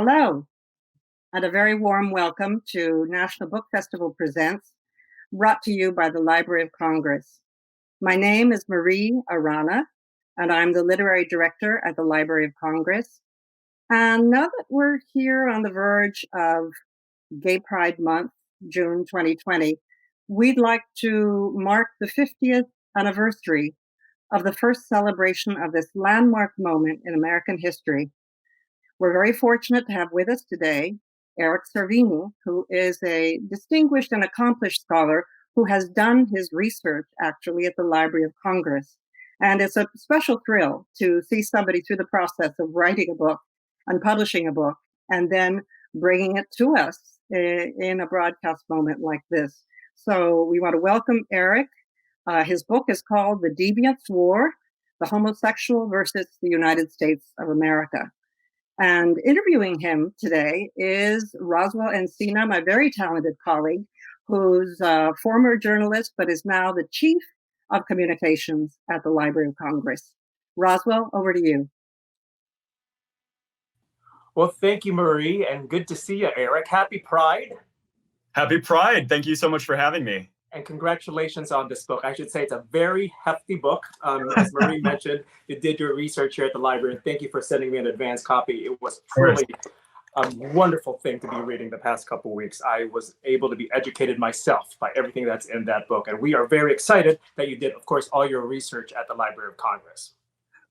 Hello, and a very warm welcome to National Book Festival Presents, brought to you by the Library of Congress. My name is Marie Arana, and I'm the Literary Director at the Library of Congress. And now that we're here on the verge of Gay Pride Month, June 2020, we'd like to mark the 50th anniversary of the first celebration of this landmark moment in American history. We're very fortunate to have with us today Eric Cervini, who is a distinguished and accomplished scholar who has done his research actually at the Library of Congress. And it's a special thrill to see somebody through the process of writing a book and publishing a book and then bringing it to us in a broadcast moment like this. So we want to welcome Eric. His book is called The Deviance War, The Homosexual versus the United States of America. And interviewing him today is Roswell Encina, my very talented colleague, who's a former journalist, but is now the Chief of Communications at the Library of Congress. Roswell, over to you. Well, thank you, Marie, and good to see you, Eric. Happy Pride. Happy Pride. Thank you so much for having me. And congratulations on this book. I should say it's a very hefty book. As Marie mentioned, you did your research here at the library, and thank you for sending me an advance copy. It was truly a wonderful thing to be reading the past couple of weeks. I was able to be educated myself by everything that's in that book, and we are very excited that you did, of course, all your research at the Library of Congress.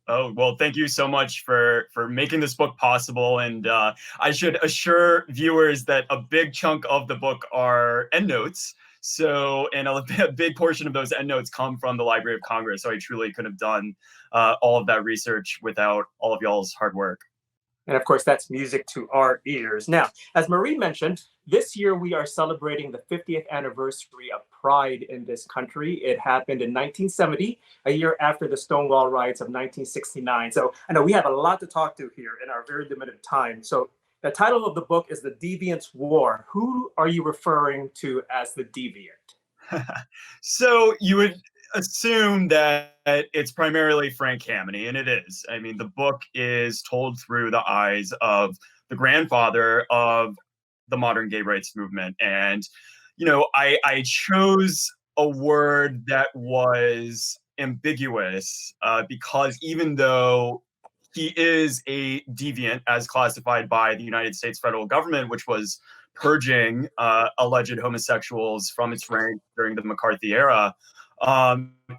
Oh, well, thank you so much for making this book possible. And I should assure viewers that a big chunk of the book are endnotes. So, and a big portion of those endnotes come from the Library of Congress. So I truly couldn't have done all of that research without all of y'all's hard work. And of course, that's music to our ears. Now, as Marie mentioned, this year we are celebrating the 50th anniversary of Pride in this country. It happened in 1970, a year after the Stonewall Riots of 1969. So I know we have a lot to talk to here in our very limited time. So the title of the book is The Deviance War. Who are you referring to as the deviant? So you would assume that it's primarily Frank Kameny, and it is. I mean, the book is told through the eyes of the grandfather of the modern gay rights movement. And, you know, I chose a word that was ambiguous because even though he is a deviant as classified by the United States federal government, which was purging alleged homosexuals from its ranks during the McCarthy era,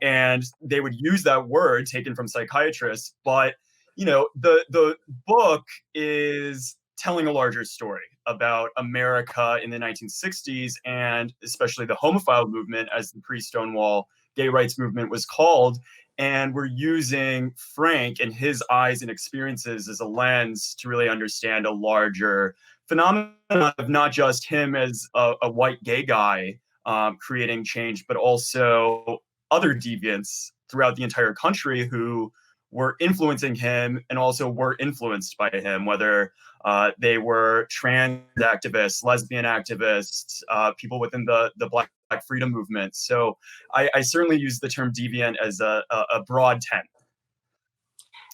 and they would use that word taken from psychiatrists. But, you know, the book is telling a larger story about America in the 1960s, and especially the homophile movement, as the pre-Stonewall gay rights movement was called. And we're using Frank and his eyes and experiences as a lens to really understand a larger phenomenon of not just him as a white gay guy creating change, but also other deviants throughout the entire country who were influencing him and also were influenced by him, whether they were trans activists, lesbian activists, people within the Black freedom movement. So I certainly use the term deviant as a broad tent.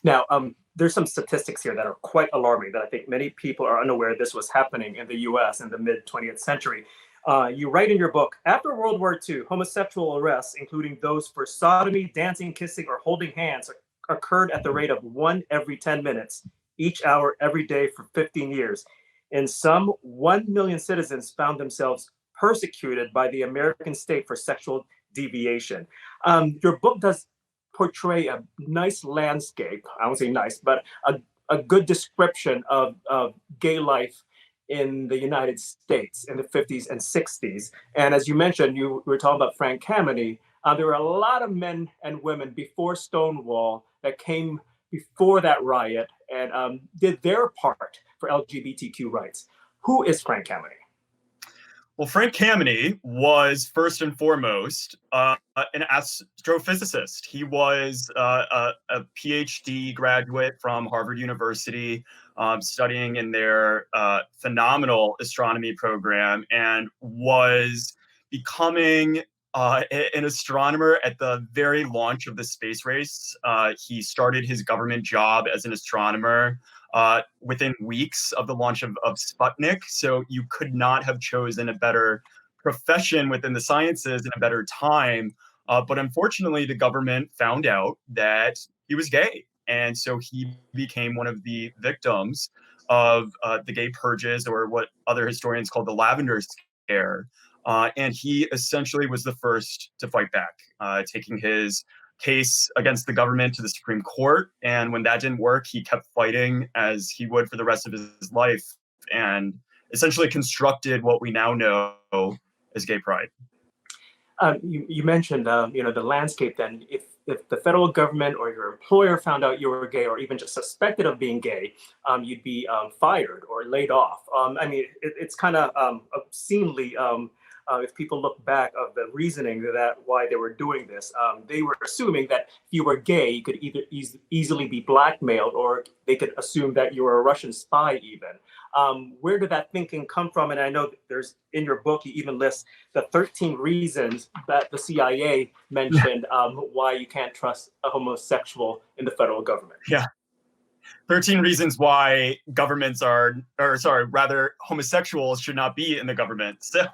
Now, there's some statistics here that are quite alarming that I think many people are unaware this was happening in the US in the mid-20th century. You write in your book, after World War II, homosexual arrests, including those for sodomy, dancing, kissing, or holding hands, occurred at the rate of 1 every 10 minutes, each hour, every day for 15 years. In some, 1 million citizens found themselves persecuted by the American state for sexual deviation. Your book does portray a nice landscape, I won't say nice, but a good description of gay life in the United States in the 50s and 60s. And as you mentioned, you were talking about Frank Kameny. There were a lot of men and women before Stonewall that came before that riot and did their part for LGBTQ rights. Who is Frank Kameny? Well, Frank Kameny was first and foremost an astrophysicist. He was a PhD graduate from Harvard University, studying in their phenomenal astronomy program, and was becoming an astronomer at the very launch of the space race. He started his government job as an astronomer within weeks of the launch of Sputnik. So you could not have chosen a better profession within the sciences in a better time. But unfortunately, the government found out that he was gay. And so he became one of the victims of the gay purges, or what other historians call the Lavender Scare. And he essentially was the first to fight back, taking his case against the government to the Supreme Court. And when that didn't work, he kept fighting as he would for the rest of his life, and essentially constructed what we now know as gay pride. You mentioned, the landscape. Then, if the federal government or your employer found out you were gay, or even just suspected of being gay, you'd be fired or laid off. I mean, it's kind of obscenely. If people look back of the reasoning that why they were doing this, they were assuming that if you were gay, you could either easily be blackmailed, or they could assume that you were a Russian spy even. Where did that thinking come from? And I know there's, in your book, you even list the 13 reasons that the CIA mentioned why you can't trust a homosexual in the federal government. Yeah. 13 reasons why governments homosexuals should not be in the government. So,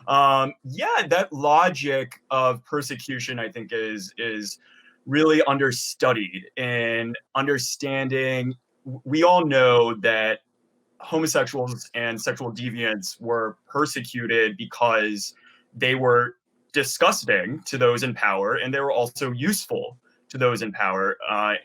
that logic of persecution, I think, is really understudied in understanding. We all know that homosexuals and sexual deviants were persecuted because they were disgusting to those in power, and they were also useful to those in power.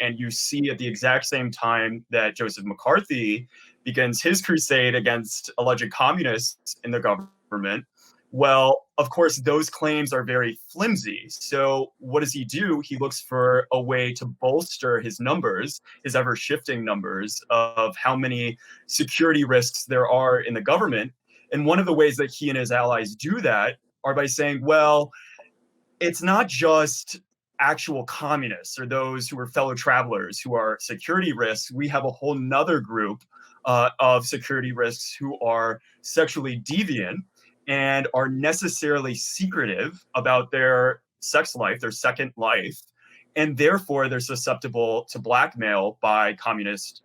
And you see at the exact same time that Joseph McCarthy begins his crusade against alleged communists in the government, well, of course, those claims are very flimsy. So what does he do? He looks for a way to bolster his numbers, his ever-shifting numbers of how many security risks there are in the government. And one of the ways that he and his allies do that are by saying, well, it's not just actual communists or those who are fellow travelers who are security risks. We have a whole nother group of security risks who are sexually deviant and are necessarily secretive about their sex life, their second life, and therefore they're susceptible to blackmail by communist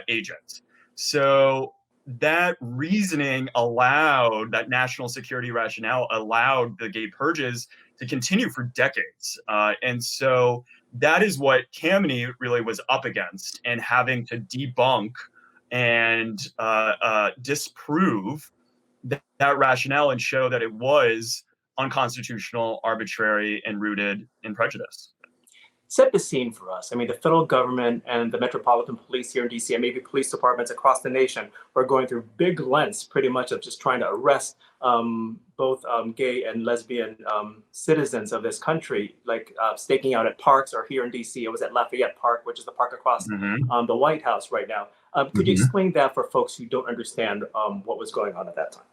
agents. So that reasoning allowed, that national security rationale allowed the gay purges to continue for decades. And so that is what Kameny really was up against, and having to debunk and disprove that rationale and show that it was unconstitutional, arbitrary, and rooted in prejudice. Set the scene for us. I mean, the federal government and the Metropolitan Police here in DC, and maybe police departments across the nation, were going through big lengths pretty much of just trying to arrest both gay and lesbian citizens of this country, like staking out at parks, or here in DC, it was at Lafayette Park, which is the park across the White House right now. Could you explain that for folks who don't understand what was going on at that time?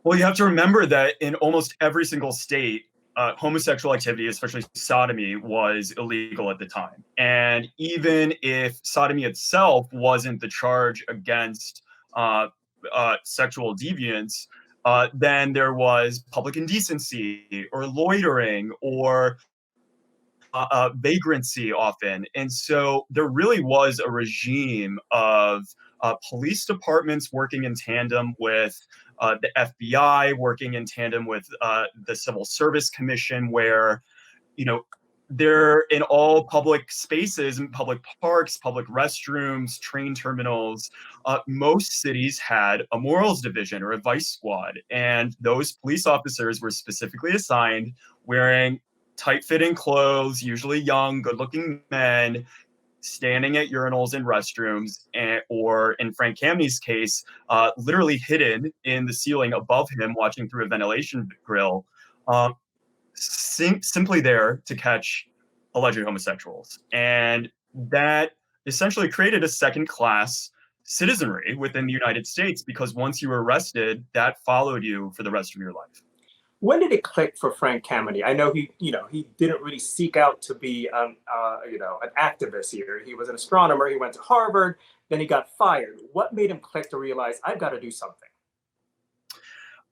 Well, you have to remember that in almost every single state, homosexual activity, especially sodomy, was illegal at the time. And even if sodomy itself wasn't the charge against sexual deviance, then there was public indecency or loitering or vagrancy often. And so there really was a regime of police departments working in tandem with the FBI, working in tandem with the Civil Service Commission, where, they're in all public spaces, in public parks, public restrooms, train terminals. Most cities had a morals division or a vice squad, and those police officers were specifically assigned wearing tight-fitting clothes, usually young, good-looking men, standing at urinals in restrooms, or in Frank Kamey's case, literally hidden in the ceiling above him, watching through a ventilation grill, simply there to catch alleged homosexuals. And that essentially created a second-class citizenry within the United States, because once you were arrested, that followed you for the rest of your life. When did it click for Frank Kameny? I know he didn't really seek out to be, an activist here. He was an astronomer. He went to Harvard. Then he got fired. What made him click to realize, I've got to do something?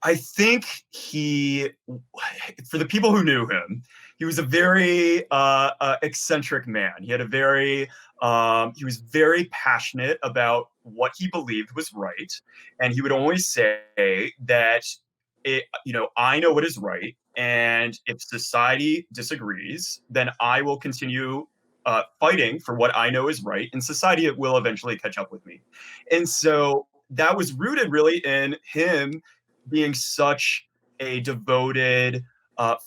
I think for the people who knew him, he was a very eccentric man. He had he was very passionate about what he believed was right, and he would always say that I know what is right, and if society disagrees, then I will continue fighting for what I know is right, and society will eventually catch up with me. And so that was rooted really in him being such a devoted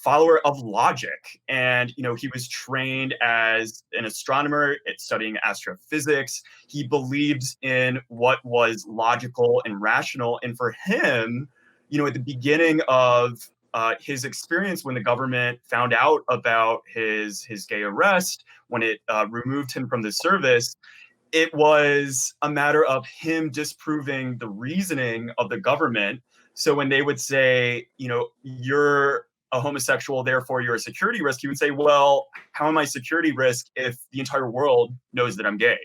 follower of logic. And, he was trained as an astronomer at studying astrophysics. He believed in what was logical and rational. And for him, at the beginning of his experience when the government found out about his gay arrest, when it removed him from the service, it was a matter of him disproving the reasoning of the government. So when they would say, you're a homosexual, therefore you're a security risk, he would say, well, how am I a security risk if the entire world knows that I'm gay?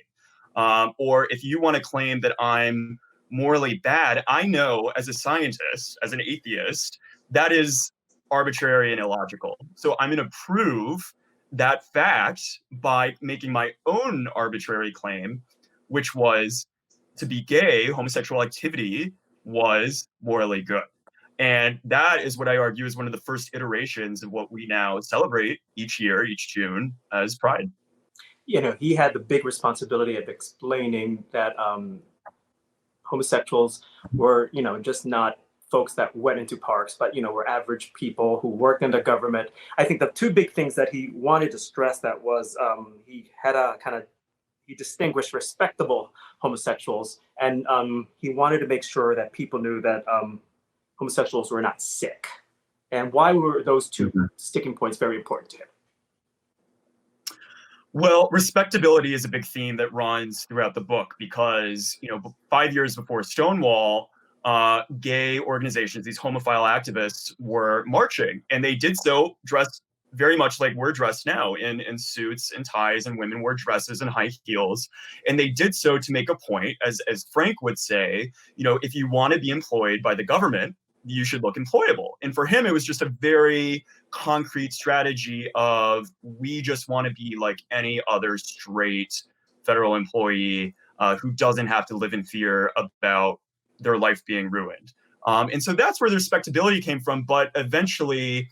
Or if you want to claim that I'm morally bad, I know as a scientist, as an atheist, that is arbitrary and illogical. So I'm going to prove that fact by making my own arbitrary claim, which was to be gay, homosexual activity was morally good. And that is what I argue is one of the first iterations of what we now celebrate each year, each June, as Pride. He had the big responsibility of explaining that homosexuals were, just not folks that went into parks, but, were average people who worked in the government. I think the two big things that he wanted to stress that was he distinguished respectable homosexuals, and he wanted to make sure that people knew that homosexuals were not sick. And why were those two sticking points very important to him? Well, respectability is a big theme that runs throughout the book because, 5 years before Stonewall, gay organizations, these homophile activists, were marching, and they did so dressed very much like we're dressed now in suits and ties, and women wore dresses and high heels. And they did so to make a point, as Frank would say, if you want to be employed by the government, you should look employable. And for him, it was just a very concrete strategy of, we just want to be like any other straight federal employee who doesn't have to live in fear about their life being ruined. And so that's where the respectability came from. But eventually,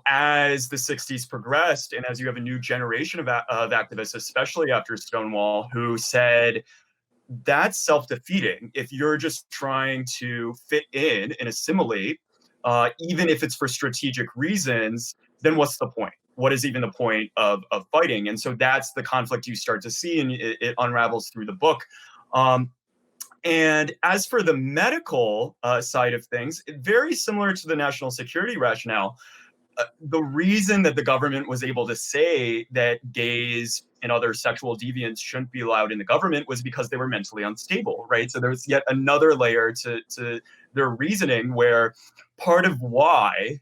as the 60s progressed, and as you have a new generation of activists, especially after Stonewall, who said, that's self-defeating. If you're just trying to fit in and assimilate, even if it's for strategic reasons, then what's the point? What is even the point of fighting? And so that's the conflict you start to see, and it unravels through the book. And as for the medical side of things, very similar to the national security rationale. The reason that the government was able to say that gays and other sexual deviants shouldn't be allowed in the government was because they were mentally unstable, right? So there's yet another layer to their reasoning, where part of why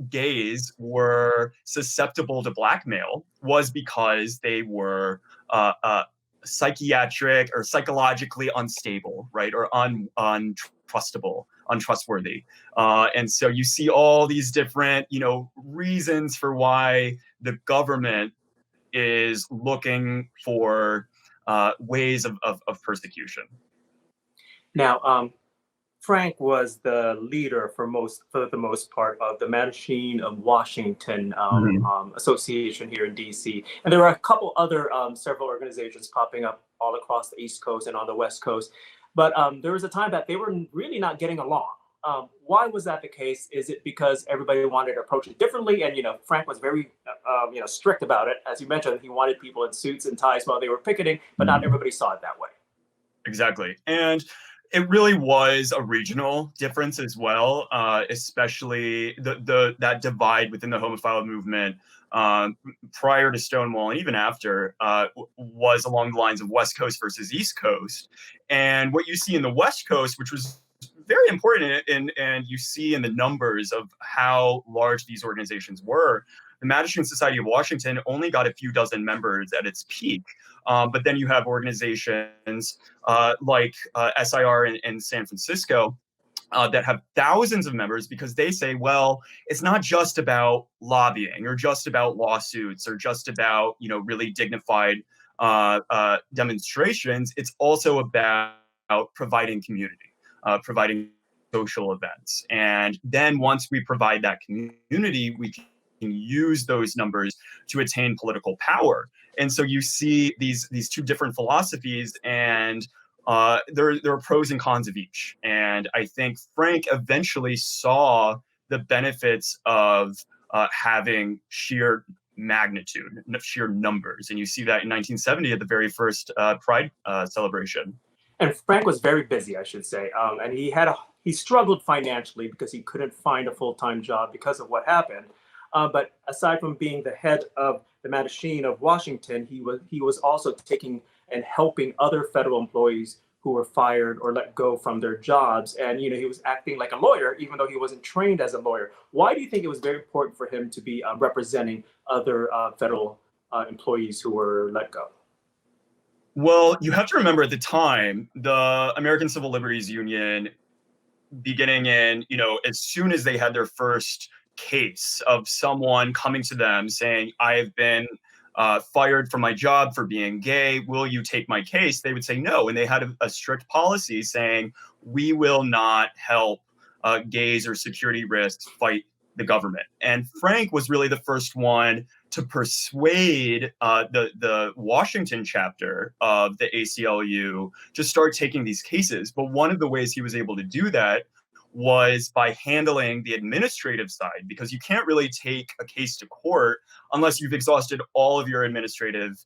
gays were susceptible to blackmail was because they were psychiatric or psychologically unstable, right? Or untrustworthy. And so you see all these different, reasons for why the government is looking for ways of persecution. Now, Frank was the leader for the most part of the Machine of Washington Association here in DC, and there were a couple other several organizations popping up all across the East Coast and on the West Coast. But there was a time that they were really not getting along. Why was that the case? Is it because everybody wanted to approach it differently? And, Frank was very, strict about it. As you mentioned, he wanted people in suits and ties while they were picketing, but not everybody saw it that way. Exactly. And it really was a regional difference as well, especially that divide within the homophile movement prior to Stonewall and even after was along the lines of West Coast versus East Coast. And what you see in the West Coast, which was very important, and you see in the numbers of how large these organizations were, the Mattachine Society of Washington only got a few dozen members at its peak. But then you have organizations like SIR in San Francisco, that have thousands of members, because they say, well, it's not just about lobbying or just about lawsuits or just about, really dignified demonstrations. It's also about providing community, providing social events. And then once we provide that community, we can use those numbers to attain political power. And so you see these two different philosophies, and there are pros and cons of each. And I think Frank eventually saw the benefits of having sheer magnitude, sheer numbers. And you see that in 1970 at the very first Pride celebration. And Frank was very busy, I should say, and he struggled financially because he couldn't find a full-time job because of what happened. But aside from being the head of the machine of Washington, he was also taking and helping other federal employees who were fired or let go from their jobs. And he was acting like a lawyer, even though he wasn't trained as a lawyer. Why do you think it was very important for him to be representing other federal employees who were let go? Well, you have to remember at the time, the American Civil Liberties Union, beginning in, as soon as they had their first case of someone coming to them saying, I have been fired from my job for being gay, will you take my case? They would say no. And they had a strict policy saying, we will not help gays or security risks fight the government. And Frank was really the first one to persuade the Washington chapter of the ACLU to start taking these cases. But one of the ways he was able to do that was by handling the administrative side, because you can't really take a case to court unless you've exhausted all of your administrative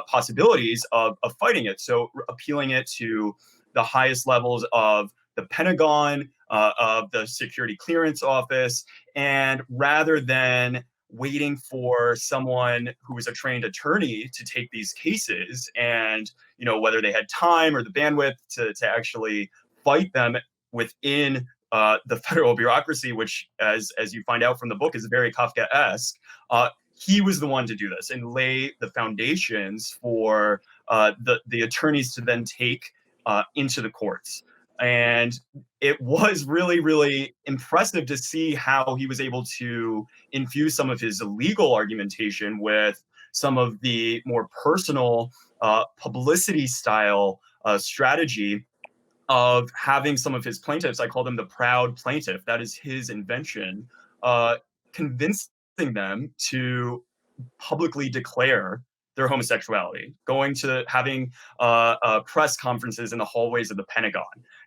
possibilities of fighting it. So appealing it to the highest levels of the Pentagon, of the Security Clearance Office, and rather than waiting for someone who was a trained attorney to take these cases, and whether they had time or the bandwidth to actually fight them within the federal bureaucracy, which, as you find out from the book, is very Kafkaesque. He was the one to do this and lay the foundations for the attorneys to then take into the courts. And it was really, really impressive to see how he was able to infuse some of his legal argumentation with some of the more personal publicity style strategy of having some of his plaintiffs, I call them the proud plaintiff, that is his invention, convincing them to publicly declare their homosexuality, going to having press conferences in the hallways of the Pentagon.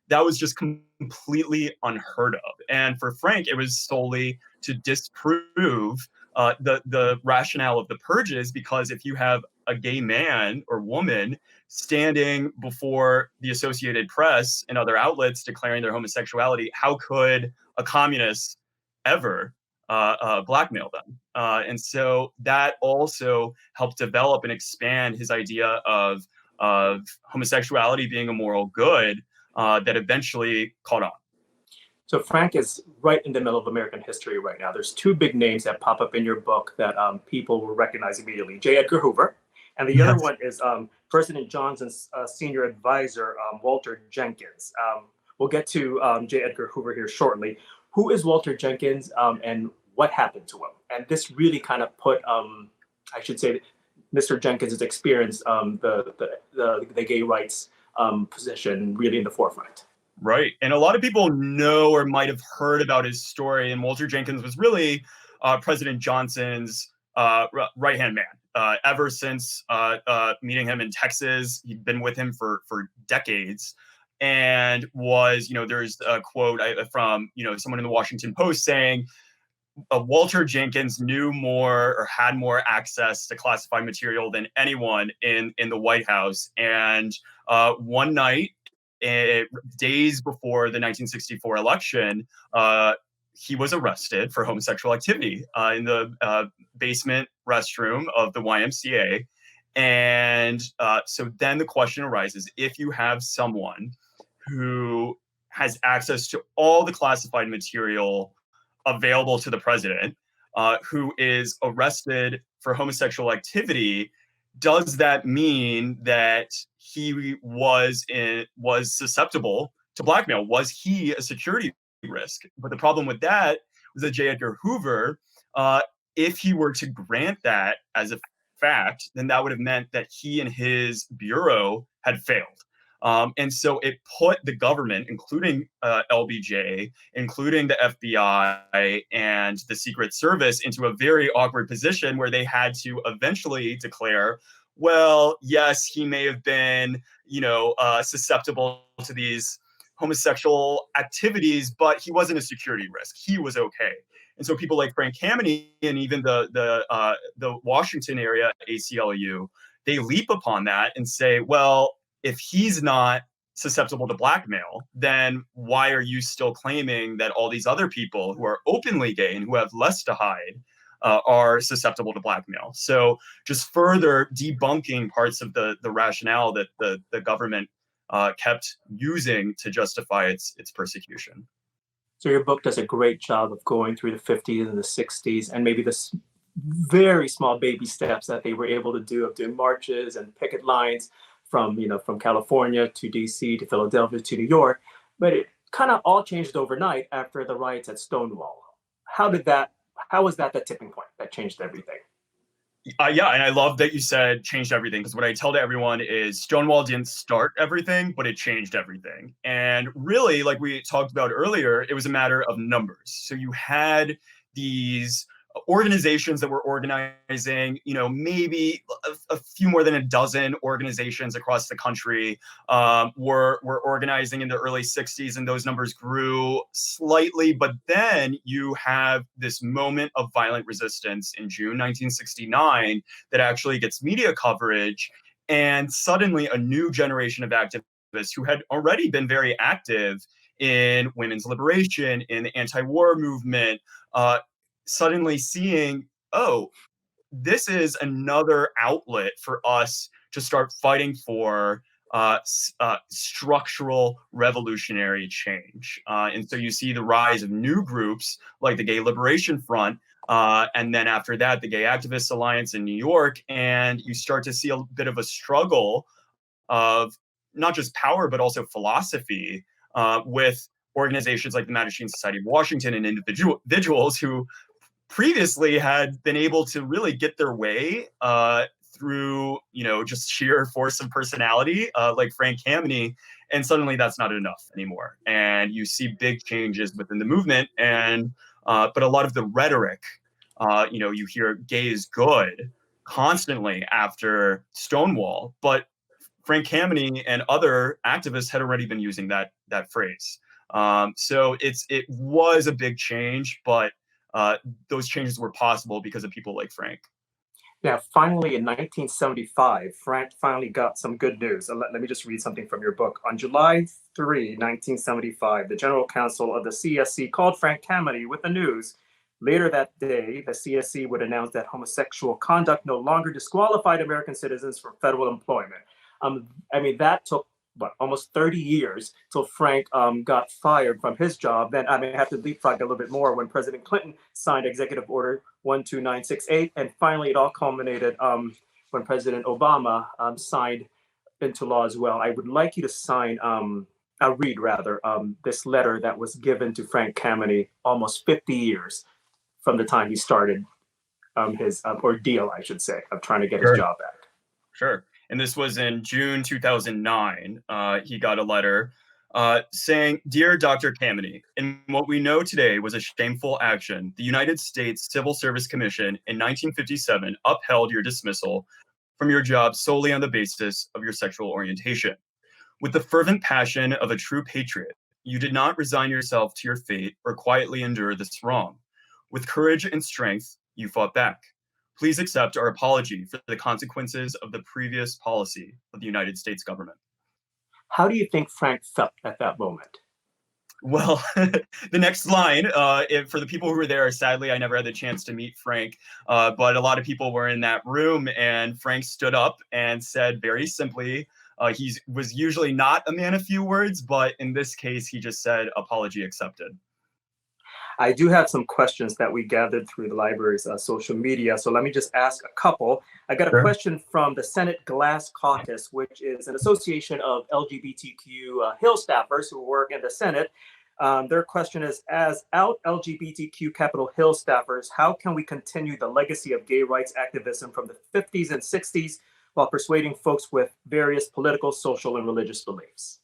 That was just completely unheard of. And for Frank, it was solely to disprove the rationale of the purges, because if you have a gay man or woman standing before the Associated Press and other outlets declaring their homosexuality, how could a communist ever blackmail them? And so that also helped develop and expand his idea of homosexuality being a moral good that eventually caught on. So Frank is right in the middle of American history right now. There's two big names that pop up in your book that people will recognize immediately: J. Edgar Hoover, and the other one is President Johnson's senior advisor, Walter Jenkins. We'll get to J. Edgar Hoover here shortly. Who is Walter Jenkins, and what happened to him? And this really kind of put, I should say, Mr. Jenkins' experience, the gay rights position really in the forefront. Right. And a lot of people know or might have heard about his story. And Walter Jenkins was really President Johnson's right-hand man. Ever since meeting him in Texas, he'd been with him for decades. And was, there's a quote from, someone in the Washington Post saying, Walter Jenkins knew more or had more access to classified material than anyone in the White House. And one night, days before the 1964 election, he was arrested for homosexual activity in the basement restroom of the YMCA. And so then the question arises, if you have someone who has access to all the classified material available to the president, who is arrested for homosexual activity, does that mean that he was susceptible to blackmail? Was he a security risk. But the problem with that was that J. Edgar Hoover, if he were to grant that as a fact, then that would have meant that he and his bureau had failed. And so it put the government, including LBJ, including the FBI and the Secret Service, into a very awkward position where they had to eventually declare, well, yes, he may have been, susceptible to these homosexual activities, but he wasn't a security risk. He was okay. And so people like Frank Kameny and even the Washington area ACLU, they leap upon that and say, well, if he's not susceptible to blackmail, then why are you still claiming that all these other people who are openly gay and who have less to hide are susceptible to blackmail? So just further debunking parts of the rationale that the government kept using to justify its persecution. So your book does a great job of going through the 50s and the 60s and maybe the very small baby steps that they were able to do of doing marches and picket lines from California to DC to Philadelphia to New York. But it kind of all changed overnight after the riots at Stonewall. How was that the tipping point that changed everything? Yeah, and I love that you said changed everything, because what I tell to everyone is Stonewall didn't start everything, but it changed everything. And really, like we talked about earlier, it was a matter of numbers. So you had these organizations that were organizing, maybe a few more than a dozen organizations across the country were organizing in the early 60s, and those numbers grew slightly. But then you have this moment of violent resistance in June 1969 that actually gets media coverage, and suddenly a new generation of activists who had already been very active in women's liberation, in the anti-war movement, suddenly seeing, oh, this is another outlet for us to start fighting for structural revolutionary change. And so you see the rise of new groups like the Gay Liberation Front, and then after that, the Gay Activists Alliance in New York, and you start to see a bit of a struggle of not just power, but also philosophy with organizations like the Mattachine Society of Washington and individuals who previously had been able to really get their way through, just sheer force of personality, like Frank Kameny, and suddenly that's not enough anymore. And you see big changes within the movement, and but a lot of the rhetoric, you hear "gay is good" constantly after Stonewall, but Frank Kameny and other activists had already been using that phrase. So it was a big change, but those changes were possible because of people like Frank. Now, finally, in 1975, Frank finally got some good news. Let me just read something from your book. On July 3, 1975, the General Counsel of the CSC called Frank Kameny with the news. Later that day, the CSC would announce that homosexual conduct no longer disqualified American citizens from federal employment. That took almost 30 years till Frank got fired from his job. Then I have to leapfrog a little bit more when President Clinton signed Executive Order 12968, and finally it all culminated when President Obama signed into law as well. I would like you to sign, read this letter that was given to Frank Kameny almost 50 years from the time he started his ordeal, I should say, of trying to get his job back. Sure. And this was in June 2009. He got a letter saying, "Dear Dr. Kameny, in what we know today was a shameful action, the United States Civil Service Commission in 1957 upheld your dismissal from your job solely on the basis of your sexual orientation. With the fervent passion of a true patriot, you did not resign yourself to your fate or quietly endure this wrong. With courage and strength, you fought back. Please accept our apology for the consequences of the previous policy of the United States government." How do you think Frank felt at that moment? Well, the next line, for the people who were there, sadly, I never had the chance to meet Frank, but a lot of people were in that room, and Frank stood up and said very simply, he was usually not a man of few words, but in this case, he just said, "Apology accepted." I do have some questions that we gathered through the library's social media. So let me just ask a couple. I got a question from the Senate Glass Caucus, which is an association of LGBTQ Hill staffers who work in the Senate. Their question is, as out LGBTQ Capitol Hill staffers, how can we continue the legacy of gay rights activism from the 50s and 60s while persuading folks with various political, social, and religious beliefs?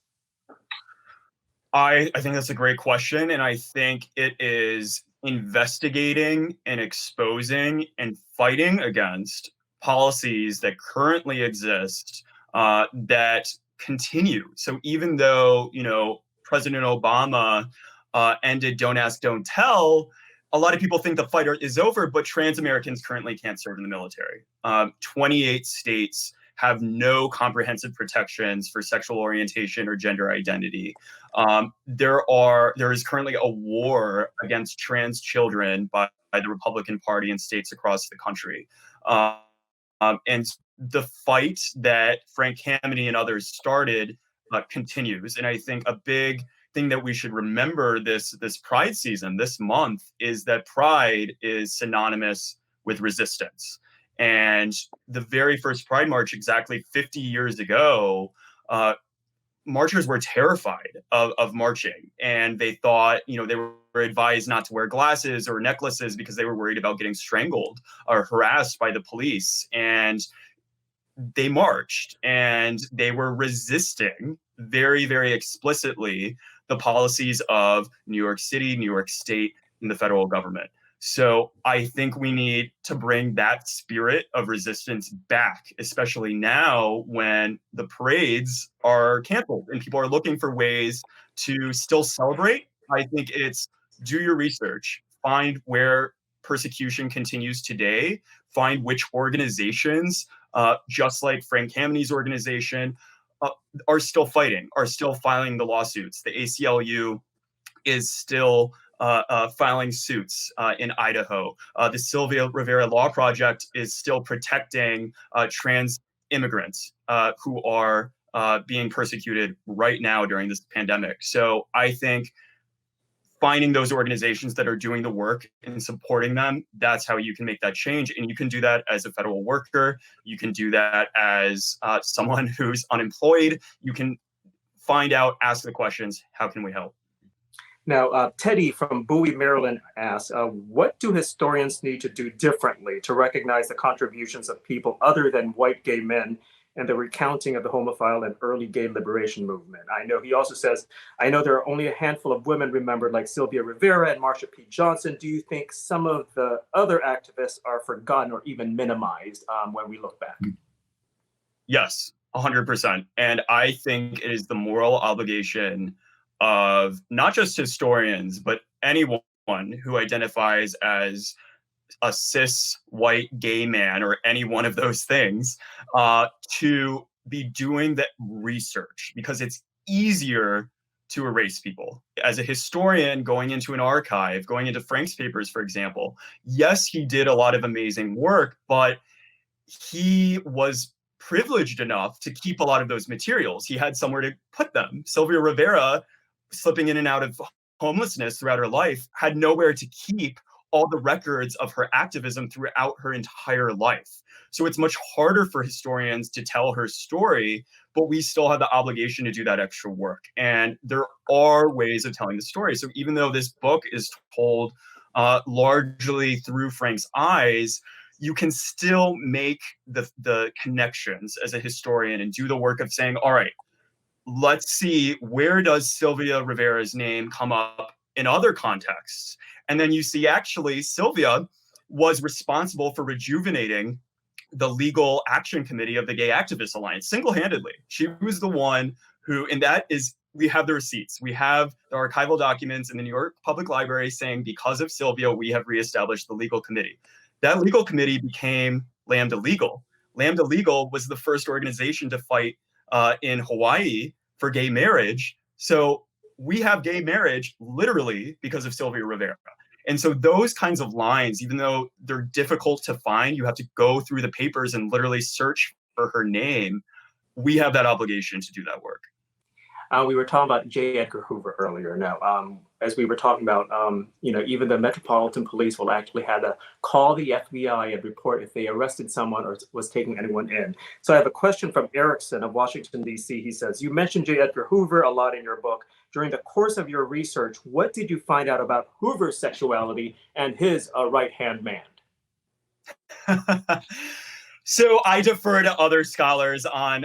I think that's a great question. And I think it is investigating and exposing and fighting against policies that currently exist that continue. So even though, President Obama ended Don't Ask, Don't Tell, a lot of people think the fight is over, but trans Americans currently can't serve in the military. 28 states have no comprehensive protections for sexual orientation or gender identity. There is currently a war against trans children by the Republican Party in states across the country. And the fight that Frank Kameny and others started continues. And I think a big thing that we should remember this Pride season, this month, is that Pride is synonymous with resistance. And the very first Pride March, exactly 50 years ago, marchers were terrified of marching. And they thought, they were advised not to wear glasses or necklaces because they were worried about getting strangled or harassed by the police. And they marched and they were resisting very, very explicitly the policies of New York City, New York State, and the federal government. So I think we need to bring that spirit of resistance back, especially now when the parades are canceled and people are looking for ways to still celebrate. I think it's do your research, find where persecution continues today, find which organizations, just like Frank Kameny's organization, are still fighting, are still filing the lawsuits. The ACLU is still filing suits in Idaho. The Silvia Rivera Law Project is still protecting trans immigrants who are being persecuted right now during this pandemic. So I think finding those organizations that are doing the work and supporting them, that's how you can make that change. And you can do that as a federal worker. You can do that as someone who's unemployed. You can find out, ask the questions, how can we help? Now, Teddy from Bowie, Maryland asks, what do historians need to do differently to recognize the contributions of people other than white gay men and the recounting of the homophile and early gay liberation movement? He also says, I know there are only a handful of women remembered like Sylvia Rivera and Marsha P. Johnson. Do you think some of the other activists are forgotten or even minimized when we look back? Yes, 100%. And I think it is the moral obligation of not just historians, but anyone who identifies as a cis white gay man or any one of those things to be doing that research, because it's easier to erase people. As a historian going into an archive, going into Frank's papers, for example, yes, he did a lot of amazing work, but he was privileged enough to keep a lot of those materials. He had somewhere to put them. Sylvia Rivera, slipping in and out of homelessness throughout her life, had nowhere to keep all the records of her activism throughout her entire life. So it's much harder for historians to tell her story, but we still have the obligation to do that extra work. And there are ways of telling the story. So even though this book is told largely through Frank's eyes, you can still make the connections as a historian and do the work of saying, all right, let's see, where does Sylvia Rivera's name come up in other contexts? And then you see, actually, Sylvia was responsible for rejuvenating the legal action committee of the Gay Activists Alliance single-handedly. She was the one who, and that is, we have the receipts. We have the archival documents in the New York Public Library saying, because of Sylvia, we have reestablished the legal committee. That legal committee became Lambda Legal. Lambda Legal was the first organization to fight in Hawaii for gay marriage. So we have gay marriage literally because of Sylvia Rivera. And so those kinds of lines, even though they're difficult to find, you have to go through the papers and literally search for her name. We have that obligation to do that work. We were talking about J. Edgar Hoover earlier. Now, as we were talking about, even the Metropolitan Police will actually have to call the FBI and report if they arrested someone or was taking anyone in. So I have a question from Erickson of Washington, D.C. He says, you mentioned J. Edgar Hoover a lot in your book. during the course of your research, what did you find out about Hoover's sexuality and his right-hand man? So I defer to other scholars on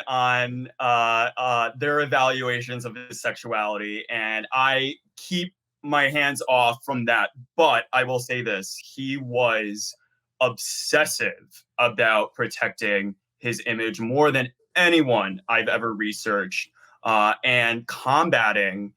their evaluations of his sexuality, and I keep my hands off from that. But I will say this: he was obsessive about protecting his image more than anyone I've ever researched, and combating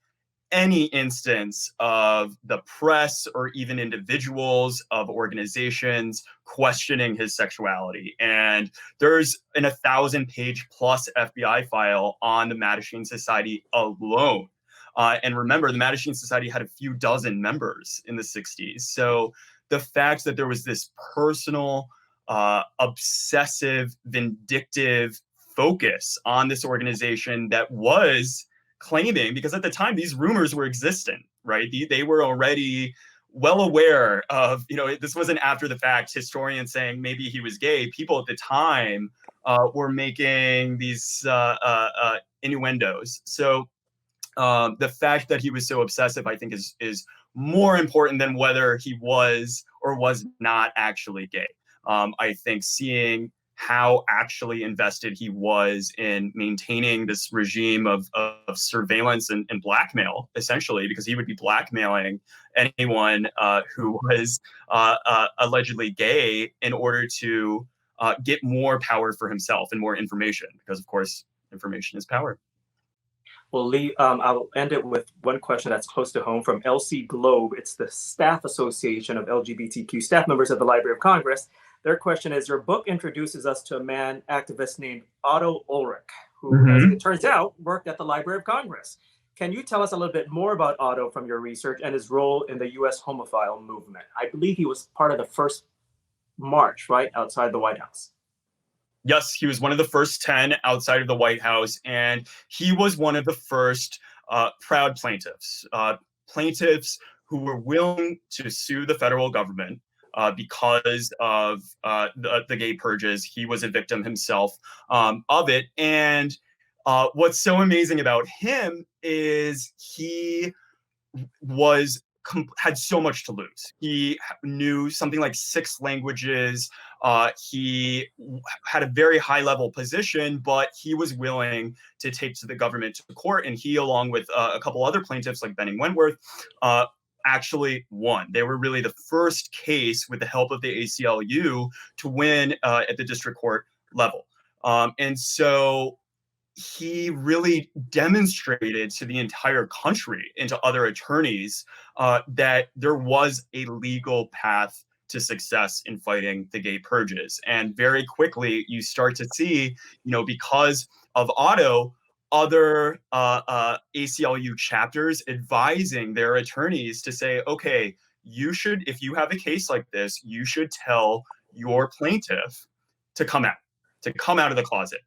any instance of the press or even individuals of organizations questioning his sexuality. And there's an 1,000-page plus FBI file on the Mattachine Society alone. And remember, the Mattachine Society had a few dozen members in the 60s. So the fact that there was this personal, obsessive, vindictive focus on this organization that was claiming, because at the time these rumors were existent, right? They were already well aware of, this wasn't after the fact historians saying maybe he was gay. People at the time were making these innuendos. So the fact that he was so obsessive, I think, is more important than whether he was or was not actually gay. I think seeing how actually invested he was in maintaining this regime of surveillance and blackmail, essentially, because he would be blackmailing anyone who was allegedly gay in order to get more power for himself and more information, because, of course, information is power. Well, Lee, I'll end it with one question that's close to home from LC Globe. It's the Staff Association of LGBTQ Staff Members of the Library of Congress. Their question is, your book introduces us to a man activist named Otto Ulrich, who, as it turns out, worked at the Library of Congress. Can you tell us a little bit more about Otto from your research and his role in the U.S. homophile movement? I believe he was part of the first march, right, outside the White House. Yes, he was one of the first 10 outside of the White House, and he was one of the first proud plaintiffs, plaintiffs who were willing to sue the federal government because of the gay purges. He was a victim himself of it. And what's so amazing about him is he had so much to lose. He knew something like 6 languages. He had a very high level position, but he was willing to take to the government to court. And he, along with a couple other plaintiffs like Benning Wentworth, actually won. They were really the first case, with the help of the ACLU, to win at the district court level. And so he really demonstrated to the entire country and to other attorneys that there was a legal path to success in fighting the gay purges. And very quickly, you start to see, because of Otto, other ACLU chapters advising their attorneys to say, okay, if you have a case like this, you should tell your plaintiff to come out of the closet.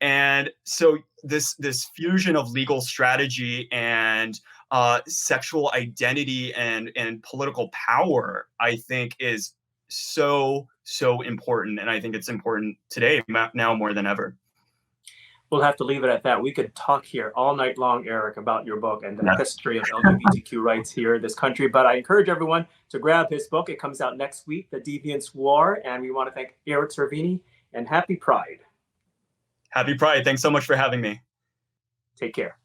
And so this fusion of legal strategy and sexual identity and political power, I think, is so important. And I think it's important today, now more than ever. We'll have to leave it at that. We could talk here all night long, Eric, about your book and the history of LGBTQ rights here in this country. But I encourage everyone to grab his book. It comes out next week, The Deviance War. And we want to thank Eric Cervini, and happy Pride. Happy Pride. Thanks so much for having me. Take care.